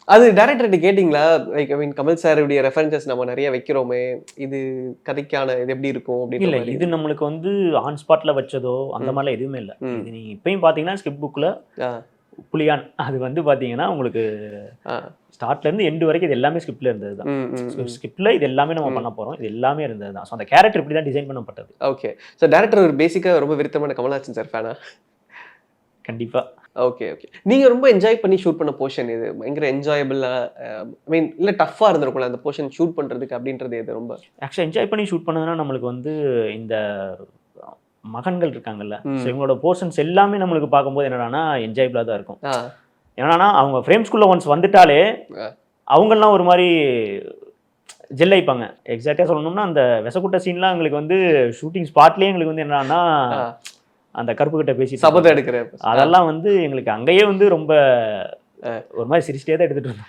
அது டைரக்டர்கிட்ட கேட்டீங்களா? Like I மீன் கமல் சாருடைய ரெஃபரன்ஸஸ் நம்ம நெறைய வைக்கிறோமே, இது கதைக்கான இது எப்படி இருக்கும் அப்படின்ற இல்ல. மாரி. இது நம்மளுக்கு வந்து ஆன் ஸ்பாட்ல வச்சதோ, அந்த ம். மாரிலாம் எதுவுமே இல்ல. ம். இது நீங்க இப்பயும் பார்த்தீங்கன்னா, ஸ்கிரிப்ட் புக்ல ஆ. புலியான் அது வந்து பார்த்தீங்கன்னா, உங்களுக்கு ஆ. ஸ்டார்ட்ல இருந்து எண்ட் வரைக்கும் இது எல்லாமே ஸ்கிரிப்ட்ல இருந்தது தான். ம். ம். ம். ஸ்கிரிப்ட்ல இது எல்லாமே நம்ம ம். பண்ண போறோம். இது எல்லாமே இருந்தது தான். ஸோ அந்த கேரக்டர் இப்படி தான் டிசைன் பண்ணப்பட்டது. ஓகே. ஸோ டைரக்டர் ஒரு பேசிக்கா ரொம்ப விருத்தமான கமல்ஹாசன் சார் ஃபேனா? கண்டிப்பா. Okay, okay. நீங்க ரொம்ப என்ஜாய் பண்ணி ஷூட் பண்ண போர்ஷன் எது? பயங்கர என்ஜாயபிளா ஐ மீன் இல்ல டஃப்பா இருந்திருக்கும்ல அந்த போர்ஷன் ஷூட் பண்றதுக்கு அப்படின்றது எது ரொம்ப? ஆக்சுவலா என்ஜாய் பண்ணி ஷூட் பண்ணதுன்னா, நம்மளுக்கு வந்து இந்த மகன்கள் இருக்காங்கல்ல. ஸோ ம். இவங்களோட போர்ஷன்ஸ் எல்லாமே நம்மளுக்கு பார்க்கும்போது என்னடான்னா, என்ஜாயபிளா தான் இருக்கும். ஆ. என்னன்னா, அவங்க ஃப்ரேம்ஸ்குள்ள ஒன்ஸ் வந்துட்டாலே, அ. அவங்கலாம் ஒரு மாரி ஜெல் ஆயிப்பாங்க. எக்ஸாக்ட்டா சொல்லணும்னா, அந்த வெசக்குட்ட சீன்லாம் எங்களுக்கு வந்து ஷூட்டிங் ஸ்பாட்லயே எங்களுக்கு வந்து என்னன்னா, ஆ. அந்த கருப்பு கிட்ட பேசிட்டு சபதம் இருப்பாங்க. எடுக்கிற. அதெல்லாம் வந்து எங்களுக்கு அங்கேயே வந்து ரொம்ப அ. ஒரு மாரி சிரிச்சிட்டே தான் எடுத்துட்டு இருந்தோம்.